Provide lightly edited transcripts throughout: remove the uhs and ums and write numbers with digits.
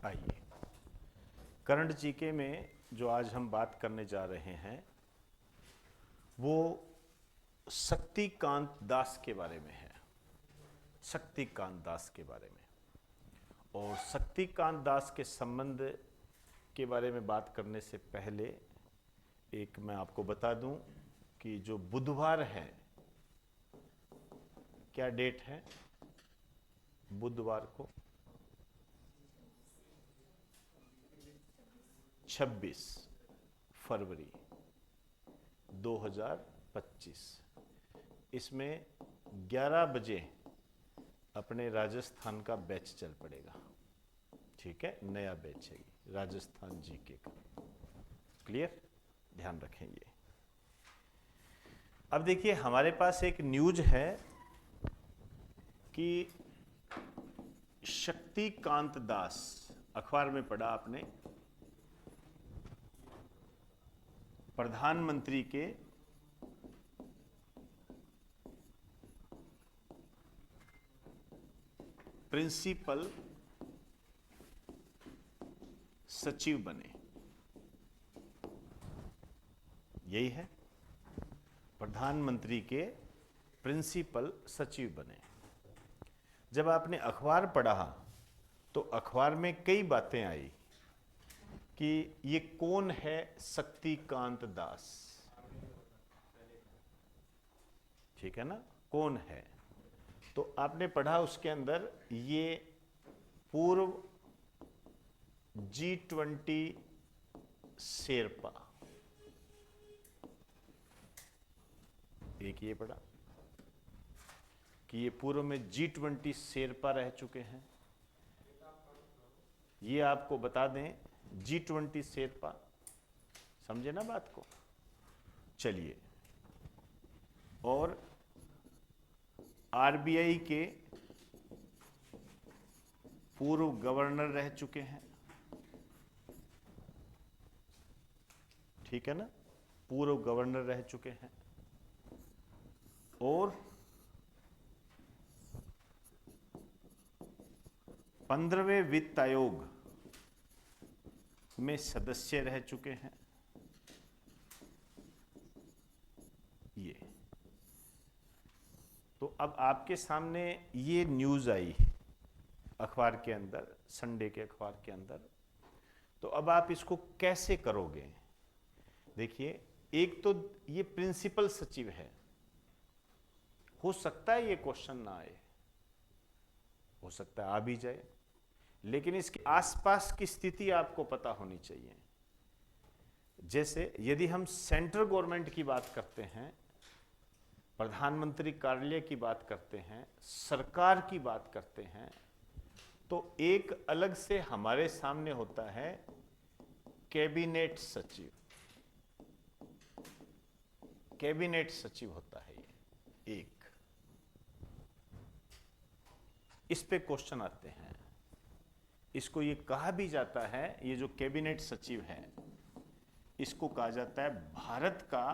आइए, current GK में जो आज हम बात करने जा रहे हैं वो शक्तिकांत दास के बारे में है। शक्तिकांत दास के बारे में, और शक्तिकांत दास के संबंध के बारे में बात करने से पहले एक मैं आपको बता दूं कि जो बुधवार है, क्या डेट है बुधवार को? 26 फरवरी 2025। इसमें 11 बजे अपने राजस्थान का बैच चल पड़ेगा। ठीक है, नया बैच है राजस्थान जीके का। क्लियर? ध्यान रखें ये। अब देखिए, हमारे पास एक न्यूज है कि शक्तिकांत दास, अखबार में पढ़ा आपने, प्रधानमंत्री के प्रिंसिपल सचिव बने। यही है, प्रधानमंत्री के प्रिंसिपल सचिव बने। जब आपने अखबार पढ़ा तो अखबार में कई बातें आई कि ये कौन है शक्तिकांत दास। ठीक है ना, कौन है? तो आपने पढ़ा उसके अंदर ये पूर्व G20 शेरपा, एक ये पढ़ा कि ये पूर्व में G20 शेरपा रह चुके हैं। ये आपको बता दें, G20 शेरपा, समझे ना बात को? चलिए, और RBI के पूर्व गवर्नर रह चुके हैं। ठीक है ना, पूर्व गवर्नर रह चुके हैं। और 15वें वित्त आयोग में सदस्य रह चुके हैं। ये तो अब आपके सामने ये न्यूज आई अखबार के अंदर, संडे के अखबार के अंदर। तो अब आप इसको कैसे करोगे? देखिए, एक तो ये प्रिंसिपल सचिव है, हो सकता है ये क्वेश्चन ना आए, हो सकता है आ भी जाए, लेकिन इसके आसपास की स्थिति आपको पता होनी चाहिए। जैसे यदि हम सेंट्रल गवर्नमेंट की बात करते हैं, प्रधानमंत्री कार्यालय की बात करते हैं, सरकार की बात करते हैं, तो एक अलग से हमारे सामने होता है कैबिनेट सचिव। कैबिनेट सचिव होता है ये एक। इस पे क्वेश्चन आते हैं। इसको ये कहा भी जाता है, ये जो कैबिनेट सचिव है, इसको कहा जाता है भारत का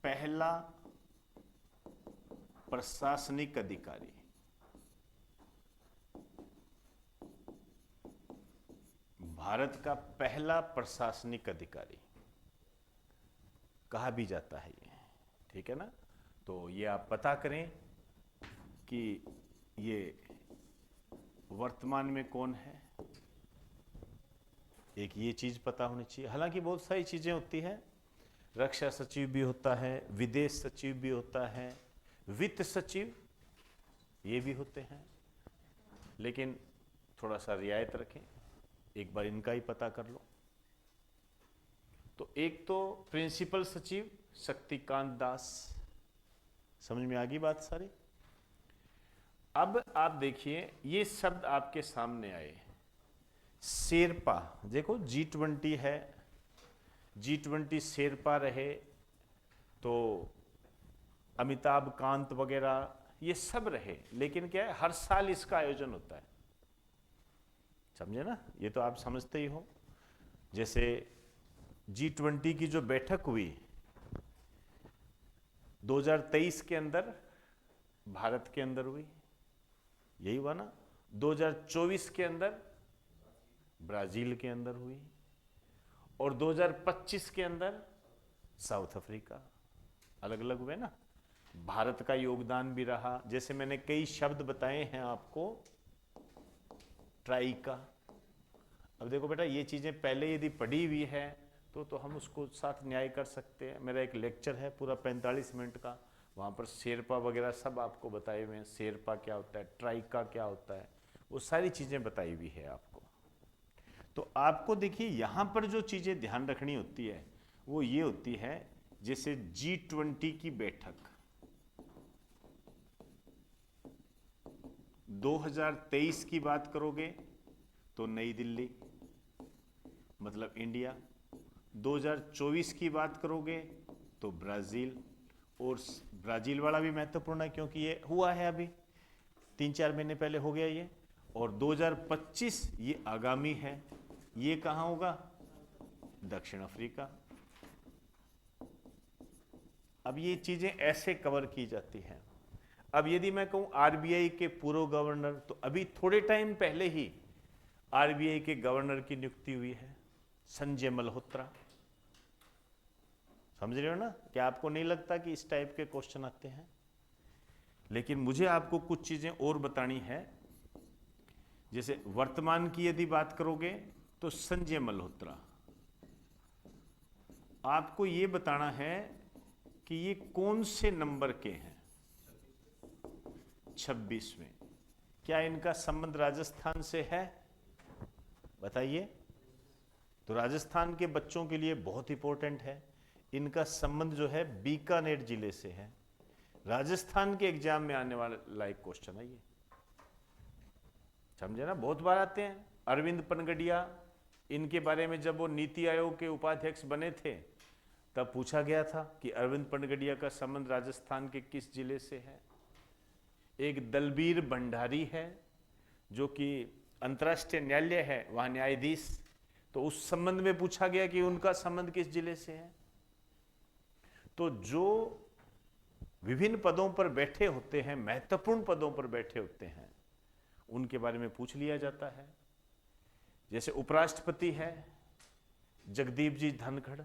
पहला प्रशासनिक अधिकारी। भारत का पहला प्रशासनिक अधिकारी कहा भी जाता है ये। ठीक है ना? तो ये आप पता करें कि ये वर्तमान में कौन है, एक ये चीज पता होनी चाहिए। हालांकि बहुत सारी चीजें होती हैं, रक्षा सचिव भी होता है, विदेश सचिव भी होता है, वित्त सचिव ये भी होते हैं, लेकिन थोड़ा सा रियायत रखें, एक बार इनका ही पता कर लो। तो एक तो प्रिंसिपल सचिव शक्तिकांत दास, समझ में आ गई बात सारी? अब आप देखिए, ये शब्द आपके सामने आए, शेरपा। देखो, G20 है, G20 शेरपा रहे, तो अमिताभ कांत वगैरह ये सब रहे, लेकिन क्या है, हर साल इसका आयोजन होता है। समझे ना? ये तो आप समझते ही हो। जैसे G20 की जो बैठक हुई 2023 के अंदर, भारत के अंदर हुई, यही हुआ ना? 2024 के अंदर ब्राजील के अंदर हुई और 2025 के अंदर साउथ अफ्रीका। अलग अलग हुए ना। भारत का योगदान भी रहा, जैसे मैंने कई शब्द बताए हैं आपको, ट्राई का। अब देखो बेटा, ये चीजें पहले यदि पढ़ी हुई है तो हम उसको साथ न्याय कर सकते हैं। मेरा एक लेक्चर है पूरा 45 मिनट का, वहाँ पर शेरपा वगैरह सब आपको बताए हुए हैं। शेरपा क्या होता है, ट्राइका क्या होता है, वो सारी चीज़ें बताई हुई है आपको। तो आपको देखिए यहाँ पर जो चीज़ें ध्यान रखनी होती है वो ये होती है, जैसे G20 की बैठक 2023 की बात करोगे तो नई दिल्ली, मतलब इंडिया। 2024 की बात करोगे तो ब्राज़ील, और ब्राज़ील वाला भी महत्वपूर्ण है क्योंकि ये हुआ है अभी 3-4 महीने पहले हो गया ये। और 2025 ये आगामी है, ये कहाँ होगा, दक्षिण अफ्रीका। अब ये चीज़ें ऐसे कवर की जाती हैं। अब यदि मैं कहूँ आरबीआई के पूर्व गवर्नर, तो अभी थोड़े टाइम पहले ही आरबीआई के गवर्नर की नियुक्ति हुई है, संजय मल्होत्रा। समझ रहे हो ना? क्या आपको नहीं लगता कि इस टाइप के क्वेश्चन आते हैं? लेकिन मुझे आपको कुछ चीजें और बतानी है। जैसे वर्तमान की यदि बात करोगे तो संजय मल्होत्रा, आपको ये बताना है कि ये कौन से नंबर के हैं, 26वें। क्या इनका संबंध राजस्थान से है? बताइए। तो राजस्थान के बच्चों के लिए बहुत इंपॉर्टेंट है। इनका संबंध जो है बीकानेर जिले से है। राजस्थान के एग्जाम में आने वाला लाइक क्वेश्चन है ये, समझे ना? बहुत बार आते हैं। अरविंद पनगडिया, इनके बारे में जब वो नीति आयोग के उपाध्यक्ष बने थे तब पूछा गया था कि अरविंद पनगडिया का संबंध राजस्थान के किस जिले से है। एक दलबीर भंडारी है जो कि अंतर्राष्ट्रीय न्यायालय है, वहां न्यायाधीश, तो उस संबंध में पूछा गया कि उनका संबंध किस जिले से है। तो जो विभिन्न पदों पर बैठे होते हैं, महत्वपूर्ण पदों पर बैठे होते हैं, उनके बारे में पूछ लिया जाता है। जैसे उपराष्ट्रपति है जगदीप जी धनखड़।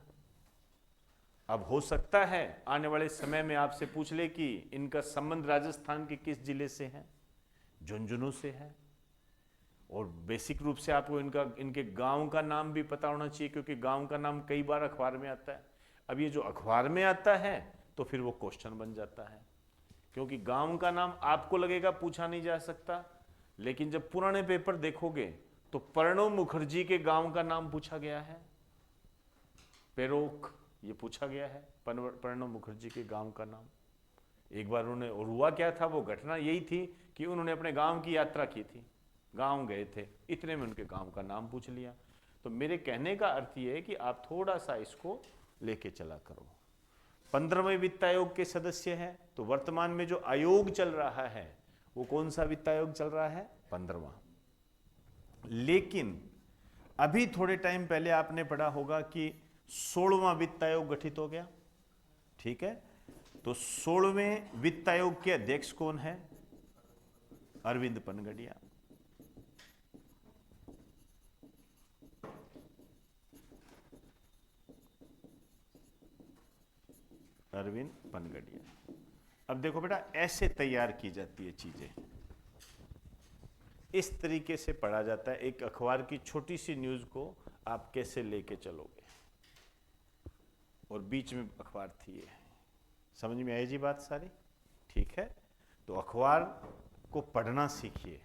अब हो सकता है आने वाले समय में आपसे पूछ ले कि इनका संबंध राजस्थान के किस जिले से है, झुंझुनू से है। और बेसिक रूप से आपको इनके गांव का नाम भी पता होना चाहिए, क्योंकि गांव का नाम कई बार अखबार में आता है। अब ये जो अखबार में आता है तो फिर वो क्वेश्चन बन जाता है, क्योंकि गांव का नाम आपको लगेगा पूछा नहीं जा सकता, लेकिन जब पुराने पेपर देखोगे तो प्रणब मुखर्जी के गांव का नाम पूछा गया है, पेरोक, ये पूछा गया है प्रणब मुखर्जी के गांव का नाम। एक बार उन्होंने, और हुआ क्या था, वो घटना यही थी कि उन्होंने अपने गांव की यात्रा की थी, गांव गए थे, इतने में उनके गांव का नाम पूछ लिया। तो मेरे कहने का अर्थ ये है कि आप थोड़ा सा इसको लेके चला करो। 15वें वित्त आयोग के सदस्य हैं, तो वर्तमान में जो आयोग चल रहा है वो कौन सा वित्त आयोग चल रहा है, 15वां। लेकिन अभी थोड़े टाइम पहले आपने पढ़ा होगा कि 16वां वित्त आयोग गठित हो गया, ठीक है। तो 16वें वित्त आयोग के अध्यक्ष कौन है, अरविंद पनगडिया। अरविंद पनगडिया। अब देखो बेटा, ऐसे तैयार की जाती है चीजें, इस तरीके से पढ़ा जाता है। एक अखबार की छोटी सी न्यूज को आप कैसे लेके चलोगे, और बीच में अखबार थी ये, समझ में आई जी बात सारी? ठीक है। तो अखबार को पढ़ना सीखिए,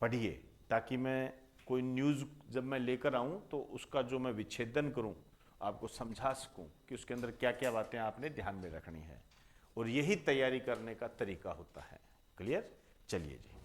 पढ़िए, ताकि मैं कोई न्यूज़ जब मैं लेकर आऊं तो उसका जो मैं विच्छेदन करूं, आपको समझा सकूं कि उसके अंदर क्या क्या बातें आपने ध्यान में रखनी है। और यही तैयारी करने का तरीका होता है। क्लियर? चलिए जी।